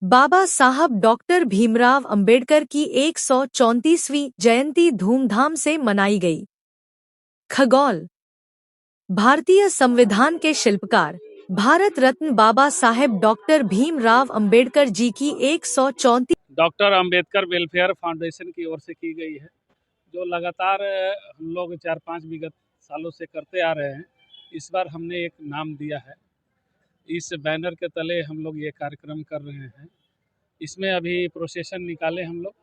बाबा साहब डॉक्टर भीमराव अंबेडकर की 134वीं जयंती धूमधाम से मनाई गई। खगोल। भारतीय संविधान के शिल्पकार भारत रत्न बाबा साहेब डॉक्टर भीमराव अंबेडकर जी की 134 डॉक्टर अंबेडकर वेलफेयर फाउंडेशन की ओर से की गई है, जो लगातार हम लोग 4-5 विगत सालों से करते आ रहे हैं। इस बार हमने एक नाम दिया है। इस बैनर के तले हम लोग ये कार्यक्रम कर रहे हैं। इसमें अभी प्रोसेशन निकाले हम लोग,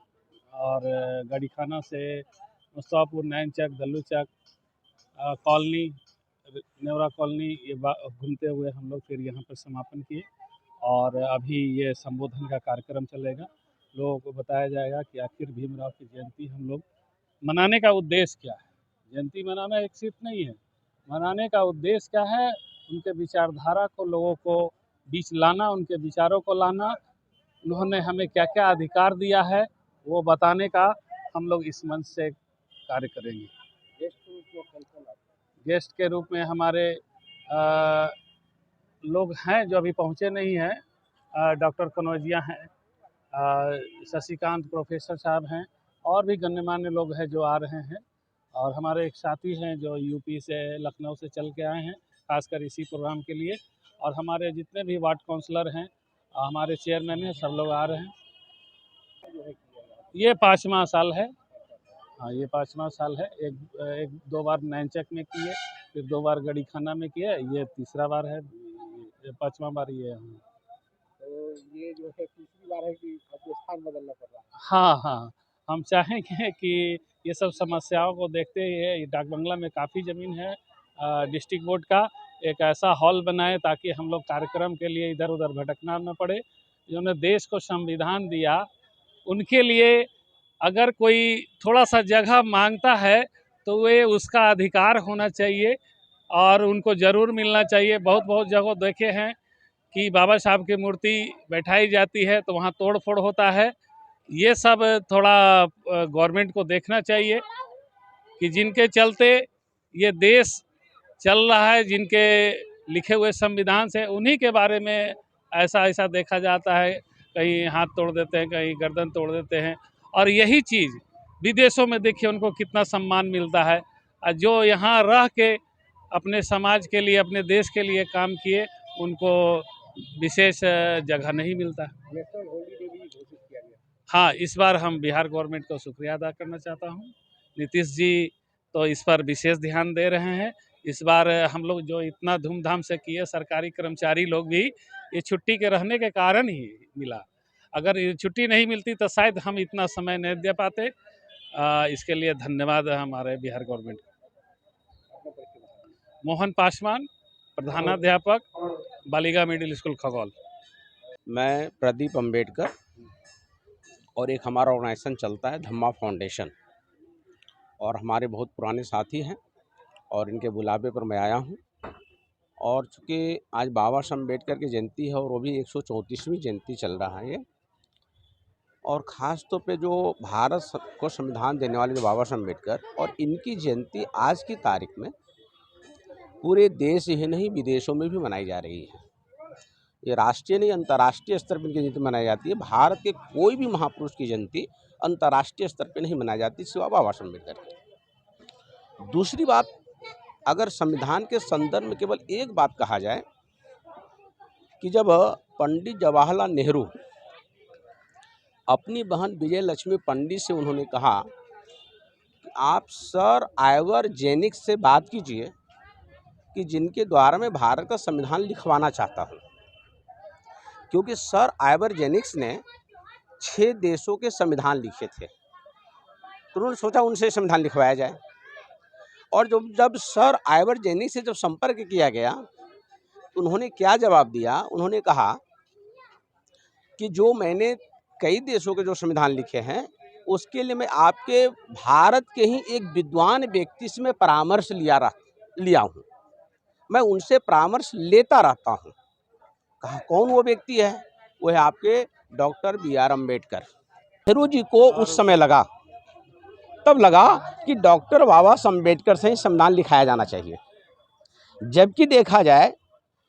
और गड़ीखाना से मुस्तफापुर, नैन चक, दल्लू चक, कॉलोनी, नेवरा कॉलोनी, ये घूमते हुए हम लोग फिर यहाँ पर समापन किए। और अभी ये संबोधन का कार्यक्रम चलेगा। लोगों को बताया जाएगा कि आखिर भीमराव की जयंती हम लोग मनाने का उद्देश्य क्या है। जयंती मनाना एक सिर्फ नहीं है, मनाने का उद्देश्य क्या है, उनके विचारधारा को लोगों को बीच लाना, उनके विचारों को लाना, उन्होंने हमें क्या क्या अधिकार दिया है वो बताने का हम लोग इस मंच से कार्य करेंगे। गेस्ट के रूप में हमारे लोग हैं जो अभी पहुँचे नहीं हैं। डॉक्टर कनौजिया हैं, शशिकांत प्रोफेसर साहब हैं, और भी गण्यमान्य लोग हैं जो आ रहे हैं। और हमारे एक साथी हैं जो यूपी से, लखनऊ से चल के आए हैं खासकर इसी प्रोग्राम के लिए। और हमारे जितने भी वार्ड काउंसलर हैं, हमारे चेयरमैन हैं, सब लोग आ रहे हैं। ये 5वां साल है। हाँ, ये 5वां साल है। एक दो बार नैनचक में किए, फिर 2 बार गड़ीखाना में किए, ये तीसरा बार है, ये 5वां बार ये है। तो ये जो है तीसरी बार है कि आपको स्थान बदलना पड़ रहा है? हाँ हाँ, हम चाहेंगे कि ये सब समस्याओं को देखते हुए, डाक बंगला में काफ़ी ज़मीन है, डिस्ट्रिक्ट बोर्ड का एक ऐसा हॉल बनाए ताकि हम लोग कार्यक्रम के लिए इधर उधर भटकना न पड़े। जिन्होंने देश को संविधान दिया, उनके लिए अगर कोई थोड़ा सा जगह मांगता है तो वे उसका अधिकार होना चाहिए और उनको ज़रूर मिलना चाहिए। बहुत जगह देखे हैं कि बाबा साहब की मूर्ति बैठाई जाती है तो वहाँ तोड़ फोड़ होता है। ये सब थोड़ा गवर्नमेंट को देखना चाहिए कि जिनके चलते ये देश चल रहा है, जिनके लिखे हुए संविधान से, उन्हीं के बारे में ऐसा देखा जाता है। कहीं हाथ तोड़ देते हैं, कहीं गर्दन तोड़ देते हैं। और यही चीज़ विदेशों में देखिए उनको कितना सम्मान मिलता है। जो यहाँ रह के अपने समाज के लिए, अपने देश के लिए काम किए, उनको विशेष जगह नहीं मिलता। नेशनल हॉलीडे भी घोषित किया गया। हाँ, इस बार हम बिहार गवर्नमेंट को शुक्रिया अदा करना चाहता हूँ। नीतीश जी तो इस पर विशेष ध्यान दे रहे हैं। इस बार हम लोग जो इतना धूमधाम से किए, सरकारी कर्मचारी लोग भी ये छुट्टी के रहने के कारण ही मिला। अगर ये छुट्टी नहीं मिलती तो शायद हम इतना समय नहीं दे पाते। इसके लिए धन्यवाद हमारे बिहार गवर्नमेंट को। मोहन पासवान, प्रधानाध्यापक, बालिका मिडिल स्कूल खगौल। मैं प्रदीप अंबेडकर, और एक हमारा ऑर्गेनाइजेशन चलता है धम्मा फाउंडेशन, और हमारे बहुत पुराने साथी हैं और इनके बुलावे पर मैं आया हूं। और चूँकि आज बाबा साहब अम्बेडकर की जयंती है और वो भी 134वीं जयंती चल रहा है ये, और ख़ास तौर पे जो भारत को संविधान देने वाले जो बाबा साहब अम्बेडकर, और इनकी जयंती आज की तारीख में पूरे देश ही नहीं विदेशों में भी मनाई जा रही है। ये राष्ट्रीय नहीं, अंतर्राष्ट्रीय स्तर पर इनकी जयंती मनाई जाती है। भारत के कोई भी महापुरुष की जयंती अंतर्राष्ट्रीय स्तर पर नहीं मनाई जाती सिवा बाबा साहब अम्बेडकर की। दूसरी बात, अगर संविधान के संदर्भ में केवल एक बात कहा जाए कि जब पंडित जवाहरलाल नेहरू अपनी बहन विजय लक्ष्मी पंडित से उन्होंने कहा कि आप सर आइवर जेनिक्स से बात कीजिए कि जिनके द्वारा मैं भारत का संविधान लिखवाना चाहता हूँ, क्योंकि सर आइवर जेनिक्स ने 6 देशों के संविधान लिखे थे, तो उन्होंने सोचा उनसे संविधान लिखवाया जाए। और जब सर आइवर जेनिक्स से जब संपर्क किया गया तो उन्होंने क्या जवाब दिया, उन्होंने कहा कि जो मैंने कई देशों के जो संविधान लिखे हैं उसके लिए मैं आपके भारत के ही एक विद्वान व्यक्ति से मैं परामर्श लिया हूँ, मैं उनसे परामर्श लेता रहता हूँ। कहा कौन वो व्यक्ति है? वो है आपके डॉक्टर BR अम्बेडकर। नेहरू जी को उस समय तब लगा कि डॉक्टर बाबा साहब अम्बेडकर से ही संविधान लिखाया जाना चाहिए। जबकि देखा जाए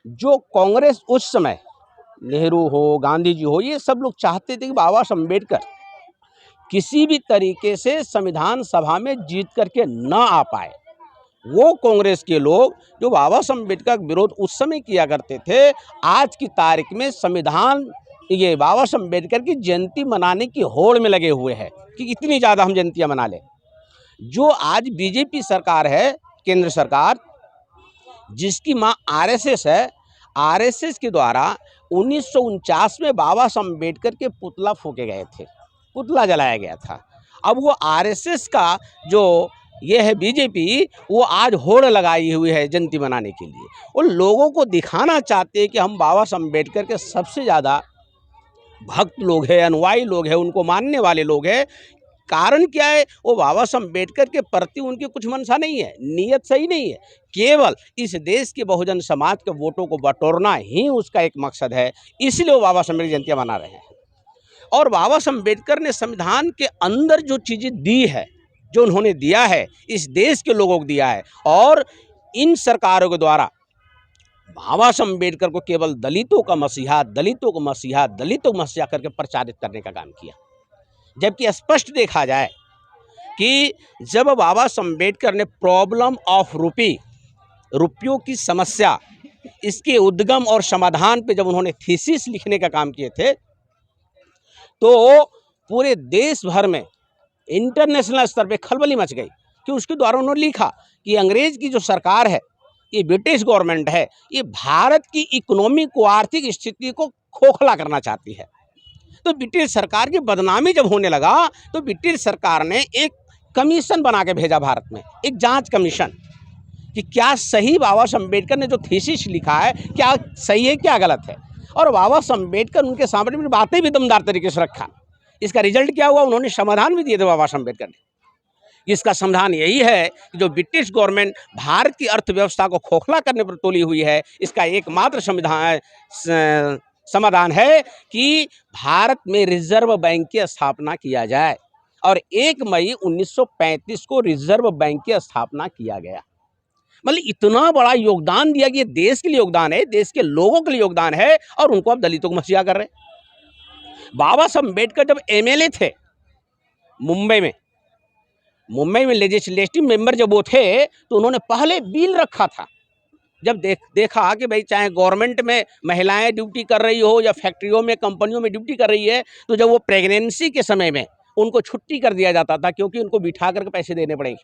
जो कांग्रेस उस समय नेहरू हो, गांधी जी हो, ये सब लोग चाहते थे कि बाबा साहब अम्बेडकर किसी भी तरीके से संविधान सभा में जीत करके न आ पाए। वो कांग्रेस के लोग जो बाबा साहब अम्बेडकर का विरोध उस समय किया करते थे, आज की तारीख में संविधान ये बाबा साहब अम्बेडकर की जयंती मनाने की होड़ में लगे हुए हैं कि इतनी ज़्यादा हम जयंतियाँ मना लें। जो आज बीजेपी सरकार है, केंद्र सरकार, जिसकी माँ आरएसएस है, आरएसएस के द्वारा 1949 में बाबा साहब अम्बेडकर के पुतला फूके गए थे, पुतला जलाया गया था। अब वो आरएसएस का जो ये है बीजेपी, वो आज होड़ लगाई हुई है जयंती मनाने के लिए। वो लोगों को दिखाना चाहते हैं कि हम बाबा साहब अम्बेडकर के सबसे ज़्यादा भक्त लोग हैं, अनुयायी लोग हैं, उनको मानने वाले लोग हैं। कारण क्या है? वो बाबा साहब अम्बेडकर के प्रति उनकी कुछ मंशा नहीं है, नीयत सही नहीं है, केवल इस देश के बहुजन समाज के वोटों को बटोरना ही उसका एक मकसद है। इसलिए वो बाबा साहब अम्बेडकर जयंतियाँ मना रहे हैं। और बाबा साहब अम्बेडकर ने संविधान के अंदर जो चीज़ें दी है, जो उन्होंने दिया है, इस देश के लोगों को दिया है, और इन सरकारों के द्वारा बाबा साहब अम्बेडकर को केवल दलितों का मसीहा, दलितों को मसीहा, दलितों को मसीहा करके प्रचारित करने का काम किया। जबकि स्पष्ट देखा जाए कि जब बाबा साहब अम्बेडकर ने प्रॉब्लम ऑफ रूपी, रुपयों की समस्या, इसके उद्गम और समाधान पे जब उन्होंने थीसिस लिखने का काम किए थे, तो पूरे देश भर में इंटरनेशनल स्तर पे खलबली मच गई कि उसके द्वारा उन्होंने लिखा कि अंग्रेज की जो सरकार है, ये ब्रिटिश गवर्नमेंट है, ये भारत की इकोनॉमी को, आर्थिक स्थिति को खोखला करना चाहती है। तो ब्रिटिश सरकार की बदनामी जब होने लगा, तो ब्रिटिश सरकार ने एक कमीशन बना के भेजा भारत में, एक जांच कमीशन, कि क्या सही बाबा साहब अम्बेडकर ने जो थीसिस लिखा है क्या सही है, क्या गलत है। और बाबा साहब अम्बेडकर उनके सामने में बातें भी दमदार तरीके से रखा। इसका रिजल्ट क्या हुआ? उन्होंने समाधान भी दिए थे बाबा साहब अम्बेडकर ने। इसका समाधान यही है कि जो ब्रिटिश गवर्नमेंट भारत की अर्थव्यवस्था को खोखला करने पर तुली हुई है, इसका एकमात्र समाधान है कि भारत में रिजर्व बैंक की स्थापना किया जाए। और 1 मई 1935 को रिजर्व बैंक की स्थापना किया गया। मतलब इतना बड़ा योगदान दिया कि ये देश के लिए योगदान है, देश के लोगों के लिए योगदान है, और उनको अब दलितों को मसीहा कर रहे हैं। बाबा साहब अम्बेडकर जब एमएलए थे मुंबई में लेजिस्लेटिव मेंबर जब वो थे, तो उन्होंने पहले बिल रखा था। जब देखा कि भाई चाहे गवर्नमेंट में महिलाएं ड्यूटी कर रही हो या फैक्ट्रियों में, कंपनियों में ड्यूटी कर रही है, तो जब वो प्रेगनेंसी के समय में उनको छुट्टी कर दिया जाता था, क्योंकि उनको बिठा करके पैसे देने पड़ेंगे।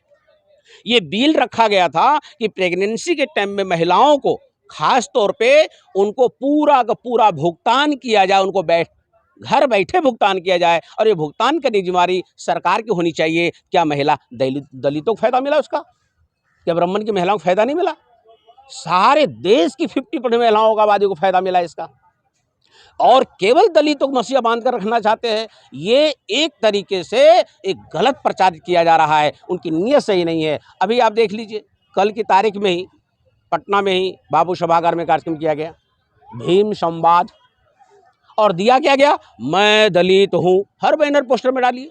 ये बिल रखा गया था कि प्रेगनेंसी के टाइम में महिलाओं को खास तौर पे उनको पूरा का पूरा भुगतान किया जाए, उनको घर बैठे भुगतान किया जाए, और ये भुगतान करने की जिम्मेदारी सरकार की होनी चाहिए। क्या महिला दलितों को फायदा मिला उसका? क्या ब्राह्मण की महिलाओं को फायदा नहीं मिला? सारे देश की 50% महिलाओं का आबादी को फायदा मिला इसका। और केवल दलितों को मसीहा बांध कर रखना चाहते हैं। ये एक तरीके से एक गलत प्रचारित किया जा रहा है, उनकी नीयत सही नहीं है। अभी आप देख लीजिए, कल की तारीख में ही पटना में ही बाबू सभागार में कार्यक्रम किया गया, भीम संवाद, और दिया क्या गया? मैं दलित हूँ। हर बैनर पोस्टर में डालिए,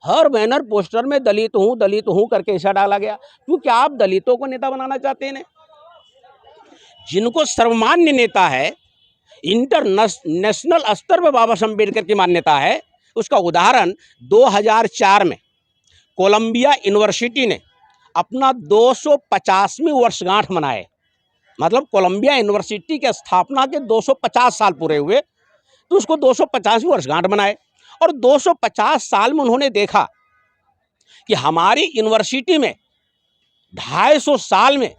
हर बैनर पोस्टर में दलित हूँ करके ऐसा डाला गया। क्योंकि आप दलितों को नेता बनाना चाहते हैं। जिनको सर्वमान्य नेता है, इंटरनेशनल स्तर पर बाबा साहब अम्बेडकर की मान्यता है, उसका उदाहरण 2004 में कोलंबिया यूनिवर्सिटी ने अपना 250वीं वर्षगांठ मनाए। मतलब कोलंबिया यूनिवर्सिटी के स्थापना के 250 साल पूरे हुए, तो उसको 250वीं वर्षगांठ मनाए। और 250 साल में उन्होंने देखा कि हमारी यूनिवर्सिटी में 250 साल में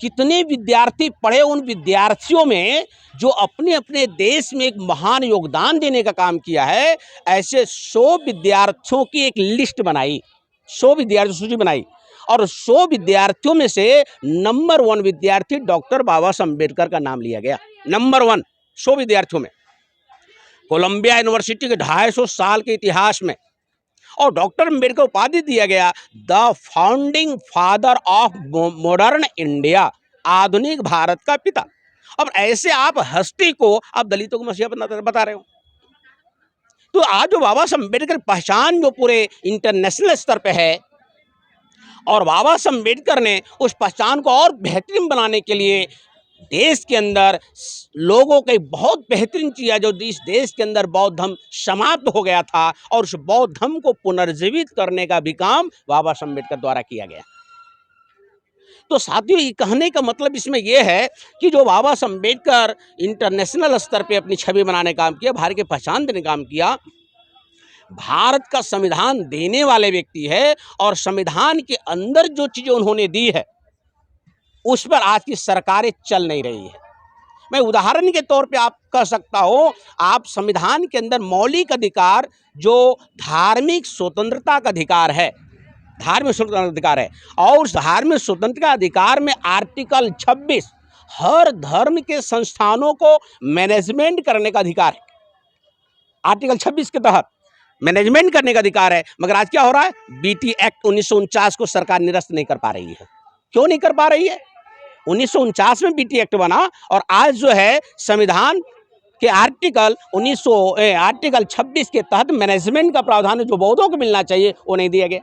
कितने विद्यार्थी पढ़े। उन विद्यार्थियों में जो अपने अपने देश में एक महान योगदान देने का काम किया है, ऐसे 100 विद्यार्थियों की एक लिस्ट बनाई, 100 विद्यार्थी सूची बनाई, और 100 विद्यार्थियों में से नंबर 1 विद्यार्थी डॉक्टर बाबा साहब अम्बेडकर का नाम लिया गया। नंबर 1 100 विद्यार्थियों में, कोलंबिया यूनिवर्सिटी के 250 साल के इतिहास में। और डॉक्टर अम्बेडकर उपाधि दिया गया the founding father of modern India, आधुनिक भारत का पिता। अब ऐसे आप हस्ती को आप दलितों को मसीहा बता रहे हो। तो आज जो बाबा साहब अम्बेडकर पहचान जो पूरे इंटरनेशनल स्तर पे है, और बाबा साहब अम्बेडकर ने उस पहचान को और बेहतरीन बनाने के लिए देश के अंदर लोगों की बहुत बेहतरीन चीज़ है, जो इस देश के अंदर बौद्ध धर्म समाप्त हो गया था और उस बौद्ध धर्म को पुनर्जीवित करने का भी काम बाबा साहब अम्बेडकर द्वारा किया गया। तो साथियों, ये कहने का मतलब इसमें यह है कि जो बाबा साहब अम्बेडकर इंटरनेशनल स्तर पे अपनी छवि बनाने का काम किया, भारत की पहचान देने का काम किया, भारत का संविधान देने वाले व्यक्ति है और संविधान के अंदर जो चीज़ें उन्होंने दी है उस पर आज की सरकारें चल नहीं रही है। मैं उदाहरण के तौर पे आप कह सकता हो, आप संविधान के अंदर मौलिक अधिकार जो धार्मिक स्वतंत्रता का अधिकार है, धार्मिक स्वतंत्रता अधिकार है, और उस धार्मिक स्वतंत्रता अधिकार में आर्टिकल 26 हर धर्म के संस्थानों को मैनेजमेंट करने का अधिकार है। आर्टिकल 26 के तहत मैनेजमेंट करने का अधिकार है। मगर आज क्या हो रहा है, बीटी एक्ट 1949 को सरकार निरस्त नहीं कर पा रही है। क्यों नहीं कर पा रही है? 1949 में बीटी एक्ट बना और आज जो है संविधान के आर्टिकल 26 के तहत मैनेजमेंट का प्रावधान जो बौद्धों को मिलना चाहिए वो नहीं दिया गया।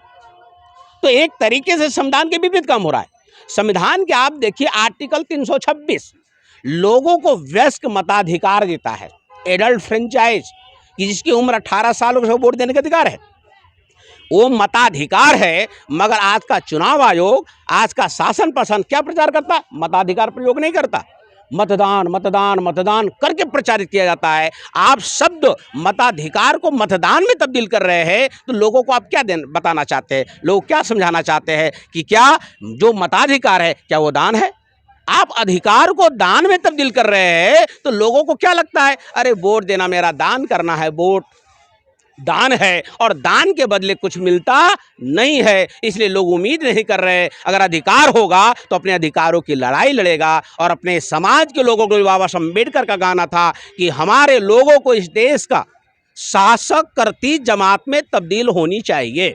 तो एक तरीके से संविधान के विपरीत काम हो रहा है। संविधान के आप देखिए आर्टिकल 326 लोगों को वयस्क मताधिकार देता है, एडल्ट फ्रेंचाइज, कि जिसकी उम्र 18 साल हो वोट देने का अधिकार है, वो मताधिकार है। मगर आज का चुनाव आयोग, आज का शासन प्रशासन क्या प्रचार करता है? मताधिकार प्रयोग नहीं करता, मतदान मतदान मतदान करके प्रचारित किया जाता है। आप शब्द मताधिकार को मतदान में तब्दील कर रहे हैं, तो लोगों को आप क्या बताना चाहते हैं? लोग क्या समझाना चाहते हैं कि क्या जो मताधिकार है क्या वो दान है? आप अधिकार को दान में तब्दील कर रहे हैं, तो लोगों को क्या लगता है, अरे वोट देना मेरा दान करना है, वोट दान है और दान के बदले कुछ मिलता नहीं है, इसलिए लोग उम्मीद नहीं कर रहे। अगर अधिकार होगा तो अपने अधिकारों की लड़ाई लड़ेगा। और अपने समाज के लोगों को, बाबा साहब अम्बेडकर का गाना था कि हमारे लोगों को इस देश का शासक करती जमात में तब्दील होनी चाहिए।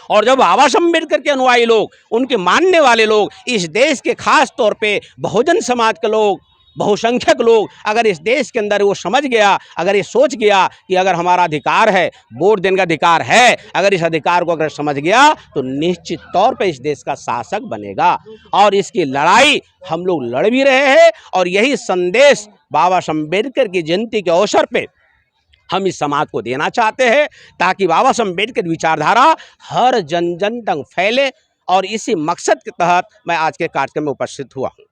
और जब बाबा साहब अम्बेडकर के अनुयायी लोग, उनके मानने वाले लोग, इस देश के खास तौर पे बहुजन समाज के लोग, बहुसंख्यक लोग, अगर इस देश के अंदर वो समझ गया, अगर ये सोच गया कि अगर हमारा अधिकार है, वोट देने का अधिकार है, अगर इस अधिकार को अगर समझ गया तो निश्चित तौर पे इस देश का शासक बनेगा। और इसकी लड़ाई हम लोग लड़ भी रहे हैं। और यही संदेश बाबा साहब अम्बेडकर की जयंती के अवसर पे हम इस समाज को देना चाहते हैं, ताकि बाबा साहब अम्बेडकर की विचारधारा हर जन जन तक फैले। और इसी मकसद के तहत मैं आज के कार्यक्रम में उपस्थित हुआ हूँ।